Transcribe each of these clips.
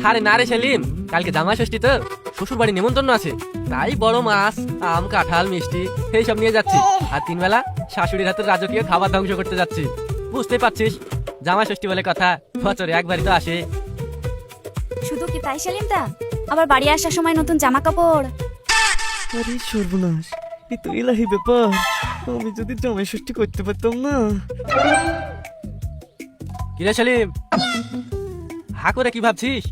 আরে না রে সেলিম, কালকে জামাই ষষ্ঠী তো, শ্বশুর বাড়ি নেমন্তন্ন আছে, তাই বড় মাছ, আম, কাঁঠাল, মিষ্টি এইসব নিয়ে যাচ্ছি। আর 3 বেলা শাশুড়ির হাতের রাজকীয় খাবার ধ্বংস করতে যাচ্ছি। বুঝতেই পারছিস, জামাই ষষ্ঠী বলে কথা, বছরে একবারই তো আসে। শুধু কি তাই সেলিমদা, আবার বাড়ি আসার সময় নতুন জামা কাপড়। আরে সর্বনাশ, এ তো এলাহি ব্যাপার। আমি যদি জামাই ষষ্ঠী করতে পারতাম না। কিরে সেলিম, হা করে কি ভাবছিস?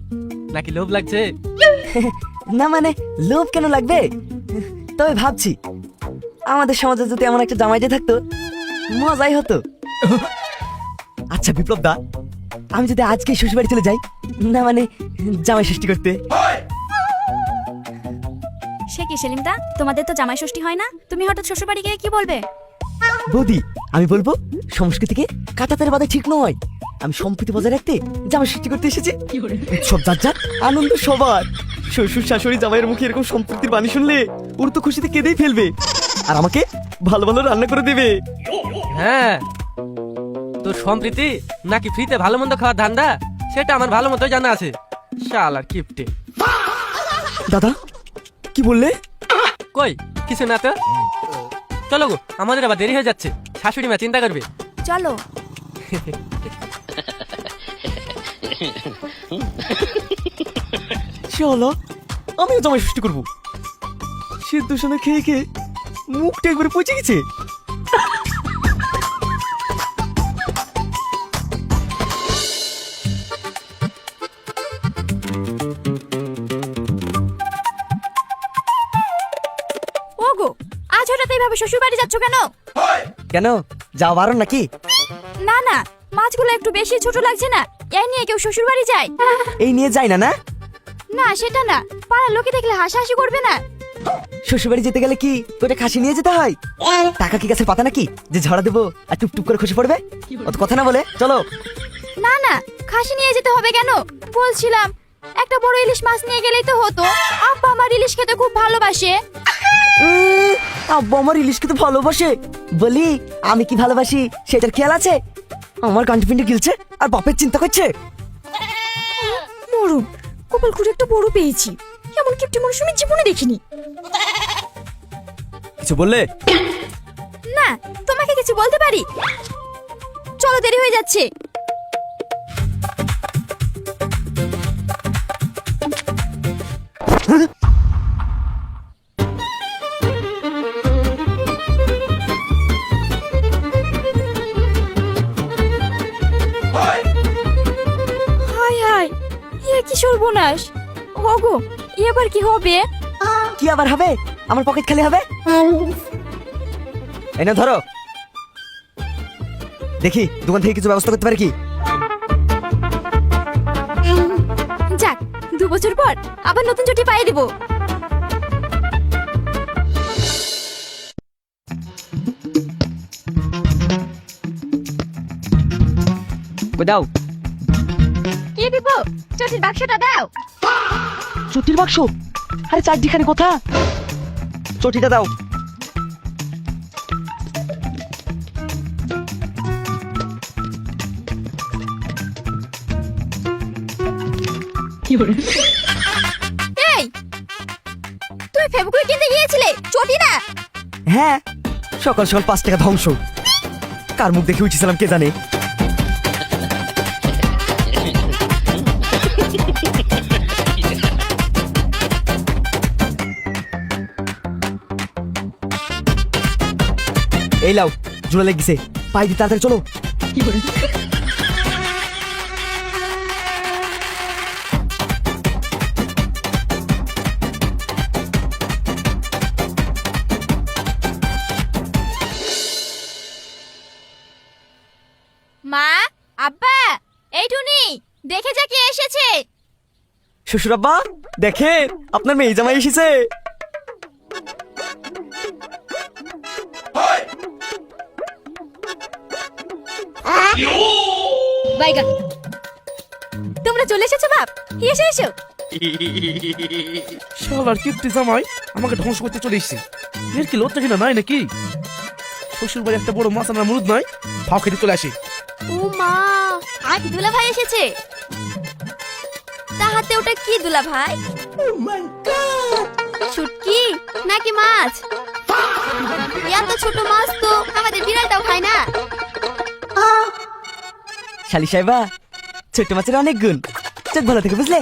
নাকি লোভ লাগছে? না মানে লোভ কেন লাগবে, তবে ভাবছি আমাদের সমাজে যদি এমন একটা জামাইটা থাকতো মজাই হতো। আচ্ছা বিপ্লব দা, আমি যদি আজকে শ্বশুর বাড়ি চলে যাই, না মানে জামাই ষষ্ঠী করতে। সে কি সেলিমদা, তোমাদের তো জামাই ষষ্ঠী হয় না, তুমি হঠাৎ শ্বশুর বাড়ি গিয়ে কি বলবে? বৌদি, আমি বলবো সংস্কৃতিকে কাটাতারে বাধা ঠিক নয়। আমি সম্প্রীতি বজায় রাখতে জামাই ষষ্ঠী করতে এসেছি। সব যার যার আনন্দ সবার। শ্বশুর শাশুড়ি জামাইয়ের মুখে এরকম সম্প্রীতির বাণী শুনলে ওর তো খুশিতে কেঁদেই ফেলবে, আর আমাকে ভালো ভালো রান্না করে দেবে। হ্যাঁ, তোর সম্প্রীতি নাকি ফ্রিতে ভালো মন্দ খাওয়ার ধান্দা, সেটা আমার ভালো মতো জানা আছে। শালার কিপটে। দাদা কি বললে? কই কিছু না তো। চলো গো, আমাদের আবার দেরি হয়ে যাচ্ছে, শাশুড়ি মা চিন্তা করবে। চলো। চলো, আমিও জামাই ষষ্ঠী করবো। সিদ্ধ সোনা খেয়ে খেয়ে মুখটা একবারে পচে গেছে। ওগো, আজ হঠাৎ এইভাবে শ্বশুর বাড়ি যাচ্ছ কেন? কেন, যাও বারণ নাকি? না না, মাছগুলো একটু বেশি ছোট লাগছে না? এই নিয়ে কেউ শ্বশুর বাড়ি যায়? এই নিয়ে যাই না। না না সেটা না, পাড়ার লোকে দেখলে হাসাহাসি করবে না? শ্বশুর বাড়ি যেতে গেলে কি ওটা খাসি নিয়ে যেতে হয়? টাকা কি গাছের পাতা নাকি যে ঝড়া দেবো আর টুপ টুপ করে খসে পড়বে? অত কথা না বলে চলো। না না, খাসি নিয়ে যেতে হবে কেন? বলছিলাম একটা বড় ইলিশ মাছ নিয়ে গেলেই তো হতো। আব্বা আমার ইলিশ খেতে খুব ভালোবাসে। আব্বা আমার ইলিশ খেতে ভালোবাসে বলি আমি কি ভালোবাসি সেটার খেয়াল আছে? আমার গান্টি পিন্ডি গিলছে আর বাপের চিন্তা করছে। মরুন, কপাল খুঁড়ে একটা বড় পেয়েছি, এমন কিপটি মানুষ আমি জীবনে দেখিনি। কিছু বললে? না, তোমাকে কিছু বলতে পারি? চলো, দেরি হয়ে যাচ্ছে। হাই হাই, এ কি সর্বনাশ! ওগো, এবার কি হবে? কি আবার হবে? আমার পকেট খালি হবে। এই না ধরো, দেখি দোকান থেকে কিছু ব্যবস্থা করতে পারি কি। যাক, 2 বছর পর আবার নতুন ছুটি পাই দিব। দাও। কি দিব? ছুটির বাক্সটা দাও। চটির বাক্স? আরে চারটিখানি কথা। চটিটা দাও। এই, তুমি ফেব্রুয়ারি কিনতে গিয়েছিলে, ছুটি না? হ্যাঁ, সকাল সকাল 5 টাকা ধ্বংস। কার মুখ দেখে উঠেছিলাম কে জানে। এই লাও, জোড়া লেগেছে, পাই দি তাড়াতাড়ি চলো। মা, আব্বা, এই টুনি, দেখে যা কে এসেছে। শ্বশুর আব্বা দেখেন, আপনার মেয়ে জামাই এসেছে। বাইগা, তোমরা চলে এসেছো বাপ? এসো এসো। শালার কিপ্টি জামাই আমাকে ধ্বংস করতে চলে এসেছে। এর কি লজ্জা কিনা নাই নাকি? শ্বশুর বাড়ি একটা বড় মাছ আনার মুরুদ নাই, ফাও খেতে চলে আসে। ও মা, আজ দুলা ভাই এসেছে। তাহাতে ওটা কি দুলা ভাই? শুটকি নাকি মাছ? এত ছোট মাছ তো আমাদের বিড়ালটাও খায় না। শালি সাহেবা, ছোট্ট মাছের অনেক গুণ। চোখ ভালো থেকে বুঝলে।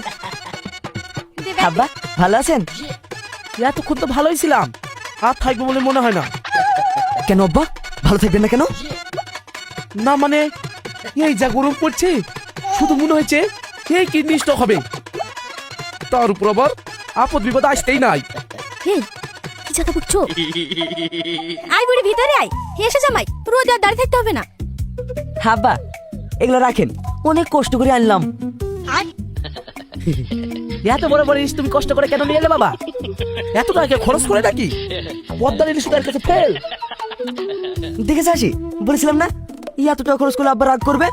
আব্বা ভালো আছেন? এতক্ষণ তো ভালোই ছিলাম, আর থাকবো বলে মনে হয় না। কেন আব্বা, ভালো থাকবেন না কেন? না মানে এই যা গরম পড়ছে, শুধু মনে হয়েছে এই কিডনি স্টক হবে। তার উপর আবার আপদ বিপদ আসতেই নাই। এই কি কথা বলছো? আয় বুড়ি ভিতরে আয়, এসে জামাই, রোজ আর দাঁড়িয়ে থাকতে হবে না। আব্বা এগুলো রাখেন, অনেক কষ্ট করে আনলাম। এত বড় বড় ইলিশ তুমি কষ্ট করে কেন নিয়ে এলে বাবা? এত টাকা খরচ করে নাকি? পদ্মার ইলিশ তার কাছে ফেল। দেখেছে আসি, বলেছিলাম না এত টাকা খরচ করলে আব্বা রাগ করবে।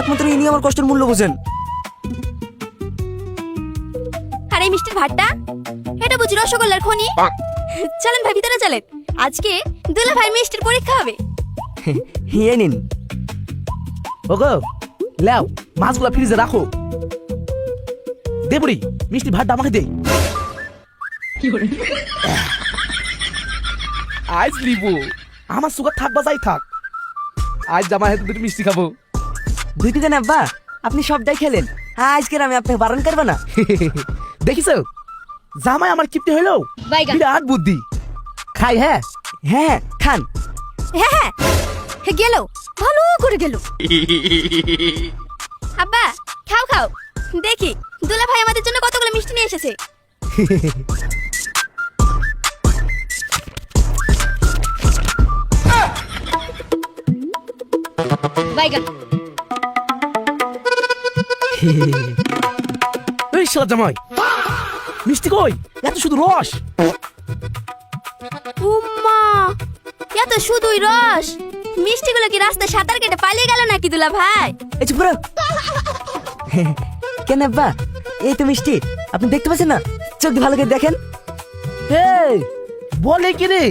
একমাত্র ইনি আমার কষ্টের মূল্য বোঝেন। আর এই মিষ্টির ভাতটা, এটা বুঝি রসগোল্লার খনি? চলেন ভাই ভিতরে চলেন, আজকে দুলা ভাই মিষ্টির পরীক্ষা হবে। এই নিন। ওগো লাও, মাছগুলা ফ্রিজে রাখো। দে বুড়ি, মিষ্টি ভাতটা আমাকে দে। আজ লিবো, আমার সুগার থাক বা যাই থাক, আজ জামা হাতে দুটো মিষ্টি খাবো। দুইটি দেন আব্বা, আপনি সবটাই খেলেন, আজকের আমি আপনাকে বারণ করবো না। দেখিস জামাই আমার কিপ্টে হইলো, বাইগান। বিরাট বুদ্ধি। খাই হ্যাঁ? হ্যাঁ খান। হ্যাঁ গেল, ভালো করে গেল। আব্বা খাও খাও, দেখি দুলা ভাই আমাদের জন্য কতগুলো মিষ্টি নিয়ে এসেছে। বাইগান। এই শালা জামাই, মিষ্টি কই? এত শুধু রস। উম্মা, এত শুধুই রস? মিষ্টিগুলো কি রাস্তায় সাঁতার কেটে পালিয়ে গেল নাকি দুলা ভাই? এই চুপ করো। কেন আব্বা, এই তো মিষ্টি, আপনি দেখতে পাচ্ছেন না? চোখ দিয়ে ভালো করে দেখেন। এই বলে কি রে,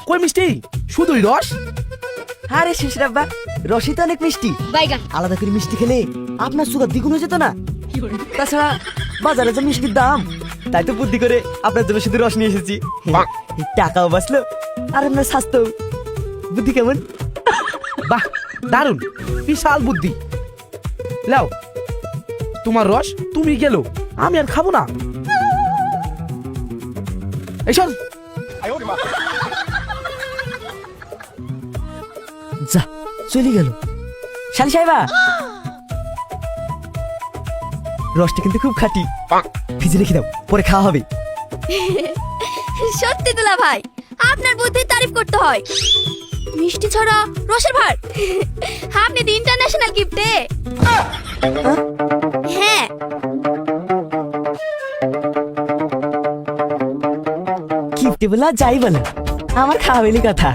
কই মিষ্টি? শুধুই রস? আরে শেষের আব্বা, রসই তো অনেক মিষ্টি। বাইগান। আলাদা করে মিষ্টি খেলে আপনার সুগার দ্বিগুণ হয়ে যেত না? তাছাড়া বাজারে যে মিষ্টির দাম, তাই তো বুদ্ধি করে আপনার জন্য শুধু রস নিয়ে এসেছি। টাকাও বাঁচলো আর আপনার স্বাস্থ্য। বুদ্ধি কেমন? বাহ, দারুন, বিশাল বুদ্ধি। লাও তোমার রস, তুমি গেল, আমি আর খাবো না। এই শোন, যা চলে গেল। শালি সাহেবা, রসটা কিন্তু খুব খাঁটি, ফ্রিজে রেখে দাও, পরে খাওয়া হবে। সত্যি দুলা ভাই, আপনার বুদ্ধির তারিফ করতে হয়। মিষ্টি ছড়া রসের ভার, আপনি দি ইন্টারন্যাশনাল গিফটে। হ্যাঁ কিপ্টে বলা যাই বলা, আমার খাওয়াবেলি কথা।